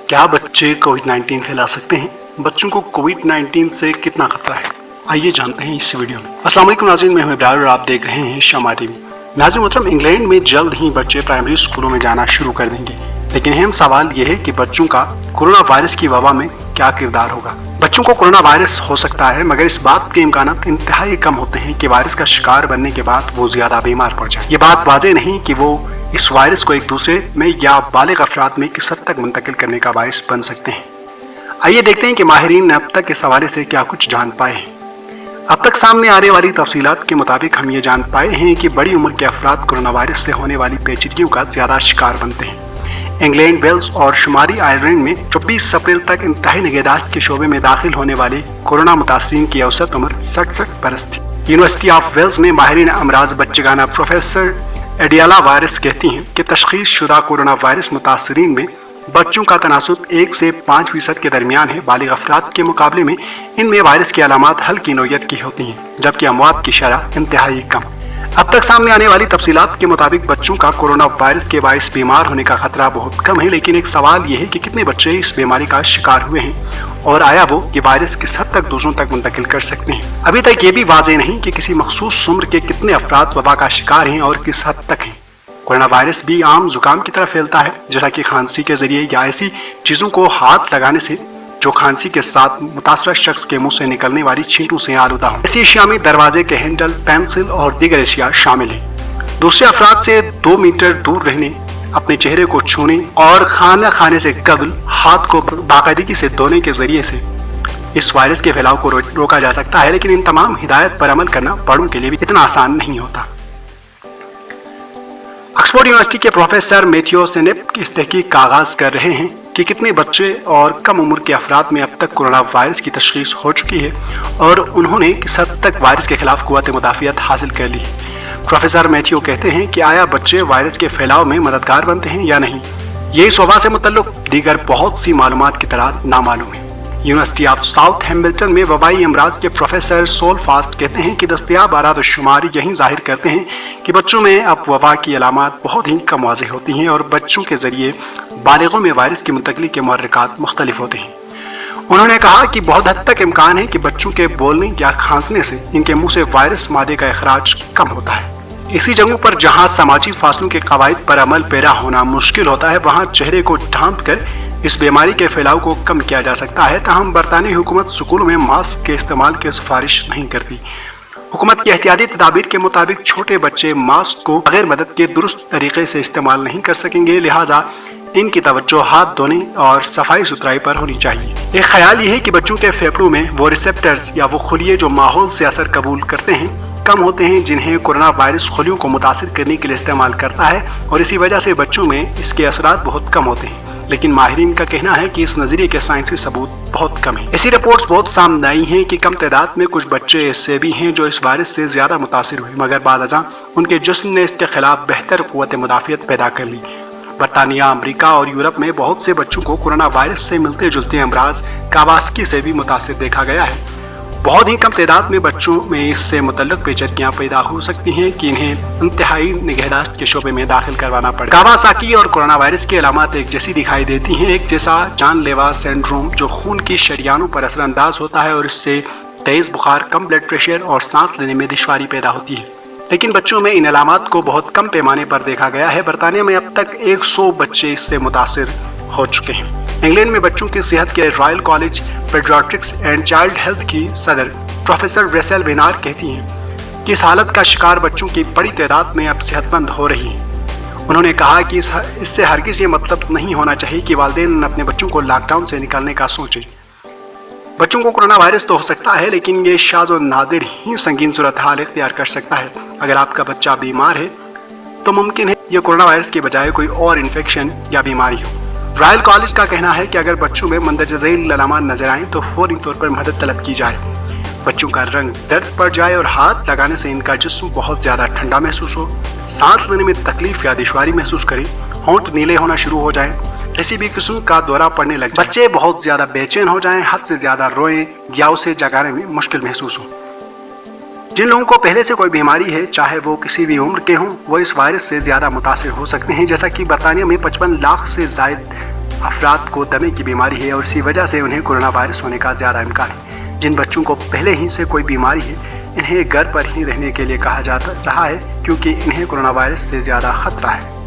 क्या बच्चे कोविड-19 फैला सकते हैं? बच्चों को कोविड-19 से कितना खतरा है? आइए जानते हैं इस वीडियो में। अस्सलाम वालेकुम नाज़रीन, मैं हूं इब्रार और आप देख रहे हैं शमा टीवी। नाज़रीन मोहतरम, इंग्लैंड में जल्द ही बच्चे प्राइमरी स्कूलों में जाना शुरू कर देंगे, लेकिन अहम सवाल यह है कि बच्चों का कोरोना वायरस की वबा में क्या किरदार होगा। बच्चों को कोरोना वायरस हो सकता है, मगर इस बात के इम्कानात इंतहाई कम होते हैं कि वायरस का शिकार बनने के बाद वो ज्यादा बीमार पड़ जाए। ये बात वाज़ेह नहीं कि वो इस वायरस को एक दूसरे में या बालिग अफराद में किस हद तक मुंतकिल करने का बायस बन सकते हैं। आइए देखते हैं कि माहिरीन ने अब तक इस हवाले से क्या कुछ जान पाए हैं। अब तक सामने आने वाली तफसीलात के मुताबिक हम ये जान पाए हैं कि बड़ी उम्र के अफराद कोरोना वायरस से होने वाली पेचीदगियों का ज्यादा शिकार बनते हैं। इंग्लैंड, वेल्स और शुमारी आयरलैंड में 24 अप्रैल तक इंतहाई निगहदाश्त के शोबे में दाखिल होने वाले कोरोना मुतासरीन की औसत उम्र 67 बरस थी। यूनिवर्सिटी ऑफ वेल्स में माहिरीन अमराज बच्चगाना प्रोफेसर एडियाला वायरस कहती हैं कि तशखीस शुदा कोरोना वायरस मुतासरीन में बच्चों का तनासुब 1 से 5% के दरमियान है। बालिग अफराद के मुकाबले में इनमें वायरस की अलामात हल्की नौयत की होती हैं, जबकि अमवात की शरह इंतहाई कम। अब तक सामने आने वाली तफसीलात के मुताबिक बच्चों का कोरोना वायरस के बाइस बीमार होने का खतरा बहुत कम है, लेकिन एक सवाल यह है कि कितने बच्चे इस बीमारी का शिकार हुए हैं और आया वो ये वायरस किस हद तक दूसरों तक मुंतकिल कर सकते हैं। अभी तक ये भी वाज़ेह नहीं कि किसी मखसूस उम्र के कितने अफराद वबा का शिकार हैं और किस हद तक हैं। कोरोना वायरस भी आम जुकाम की तरह फैलता है, जैसा कि खांसी के जरिए या ऐसी चीज़ों को हाथ लगाने से जो खांसी के साथ मुतासरा शख्स के मुंह से निकलने वाली छींटों से आलूदा हो। ऐसी अशिया में दरवाजे के हैंडल, पेंसिल और दीगर अशिया शामिल हैं। दूसरे अफराद से 2 मीटर दूर रहने, अपने चेहरे को छूने और खाना खाने से कबल हाथ को बाकायदगी से धोने के जरिए से इस वायरस के फैलाव को रोका जा सकता है, लेकिन इन तमाम हिदायत पर अमल करना बड़ों के लिए भी इतना आसान नहीं होता। ऑक्सफोर्ड यूनिवर्सिटी के प्रोफेसर मैथ्यू सेनेप इस तहकीक का आगाज कर रहे हैं कि कितने बच्चे और कम उम्र के अफराद में अब तक कोरोना वायरस की तशखीस हो चुकी है और उन्होंने किस हद तक वायरस के खिलाफ कुव्वत मुदाफियत हासिल कर ली है। प्रोफेसर मैथ्यू कहते हैं कि आया बच्चे वायरस के फैलाव में मददगार बनते हैं या नहीं, ये इस वबा से मुतल्लिक दीगर बहुत सी मालूमात की तरह नामालूम है। यूनिवर्सिटी ऑफ साउथ हैम्बल्टन में वबाई अमराज के प्रोफेसर सोल फास्ट कहते हैं कि दस्तयाब आरादशुमार यही जाहिर करते हैं कि बच्चों में अब वबा की अलामात बहुत ही कम वाज़ेह होती हैं और बच्चों के जरिए बालिगों में वायरस की मुंतकिली के मुहर्रिकात मुख्तलिफ होते हैं। उन्होंने कहा कि बहुत हद तक इम्कान है कि बच्चों के बोलने या खांसने से इनके मुंह से वायरस मादे का अखराज कम होता है। इसी जगहों पर जहाँ समाजी फासलों के कवायद पर अमल पैरा होना मुश्किल होता है, वहाँ चेहरे को ढांप कर इस बीमारी के फैलाव को कम किया जा सकता है। ताहम बरतानी हुकूमत स्कूलों में मास्क के इस्तेमाल की सिफारिश नहीं करती। हुकूमत की एहतियाती तदाबीर के मुताबिक छोटे बच्चे मास्क को बगैर मदद के दुरुस्त तरीके से इस्तेमाल नहीं कर सकेंगे, लिहाजा इनकी तवज्जो हाथ धोने और सफाई सुथराई पर होनी चाहिए। एक ख्याल ये है कि बच्चों के फेफड़ों में वो रिसेप्टर्स या वो खुलिये जो माहौल से असर कबूल करते हैं कम होते हैं, जिन्हें कोरोना वायरस खुलियों को मुतासिर करने के लिए इस्तेमाल करता है, और इसी वजह से बच्चों में इसके असरात बहुत कम होते हैं। लेकिन माहिरीन का कहना है कि इस नजरिए के साइंसी सबूत बहुत कम है। ऐसी रिपोर्ट्स बहुत सामने आई हैं कि कम तादाद में कुछ बच्चे ऐसे भी हैं जो इस वायरस से ज्यादा मुतासिर हुए, मगर बादअज़ां उनके जिस्म ने इसके खिलाफ बेहतर कुव्वत मुदाफियत पैदा कर ली। बरतानिया, अमरीका और यूरोप में बहुत से बच्चों को कोरोना वायरस से मिलते जुलते अमराज कावास्की से भी मुतासिर देखा गया है। बहुत ही कम तादाद में बच्चों में इससे मुतल्लिक पेचीदगियां पैदा हो सकती हैं कि इन्हें इंतहाई निगहदाश्त के शोबे में दाखिल करवाना पड़े। कावासाकी और कोरोना वायरस की अलामात एक जैसी दिखाई देती हैं, एक जैसा जानलेवा सिंड्रोम जो खून की शरियानों पर असरअंदाज होता है और इससे तेज बुखार, कम ब्लड प्रेशर और सांस लेने में दुश्वारी पैदा होती है। लेकिन बच्चों में इन अलामात को बहुत कम पैमाने पर देखा गया है। बरतानिया में अब तक 100 बच्चे इससे मुतासिर हो चुके हैं। इंग्लैंड में बच्चों की सेहत के Royal College Paediatrics and Child Health की सदर प्रोफेसर रेचल वेनार कहती हैं कि इस हालत का शिकार बच्चों की बड़ी तादाद में अब सेहतमंद हो रही हैं। उन्होंने कहा कि इससे हरगिज़ ये मतलब नहीं होना चाहिए कि वालिदैन अपने बच्चों को लॉकडाउन से निकालने का सोचें। बच्चों को कोरोना वायरस तो हो सकता है, लेकिन ये शाज़ और नादिर ही संगीन सूरत हाल इख्तियार कर सकता है। अगर आपका बच्चा बीमार है तो मुमकिन है ये कोरोना वायरस के बजाय कोई और इन्फेक्शन या बीमारी हो। रॉयल कॉलेज का कहना है कि अगर बच्चों में मंदरजा झैल अलामात नजर आए तो फौरी तौर पर मदद तलब की जाए। बच्चों का रंग दर्द पड़ जाए और हाथ लगाने से इनका जिस्म बहुत ज़्यादा ठंडा महसूस हो, सांस लेने में तकलीफ या दुश्वारी महसूस करें, होंठ नीले होना शुरू हो जाए, किसी भी किस्म का दौरा पड़ने लग जाए, बच्चे बहुत ज़्यादा बेचैन हो जाएं, हद से ज़्यादा रोएं या उसे जगाने में मुश्किल महसूस हो। जिन लोगों को पहले से कोई बीमारी है, चाहे वो किसी भी उम्र के हों, वो इस वायरस से ज़्यादा मुतासिर हो सकते हैं। जैसा कि बरतानिया में 55 लाख से ज़ायद افراد کو دمے کی بیماری ہے اور اسی وجہ سے انہیں کورونا وائرس ہونے کا زیادہ امکان ہے۔ جن بچوں کو پہلے ہی سے کوئی بیماری ہے انہیں گھر پر ہی رہنے کے لیے کہا جاتا رہا ہے کیونکہ انہیں کورونا وائرس سے زیادہ خطرہ ہے۔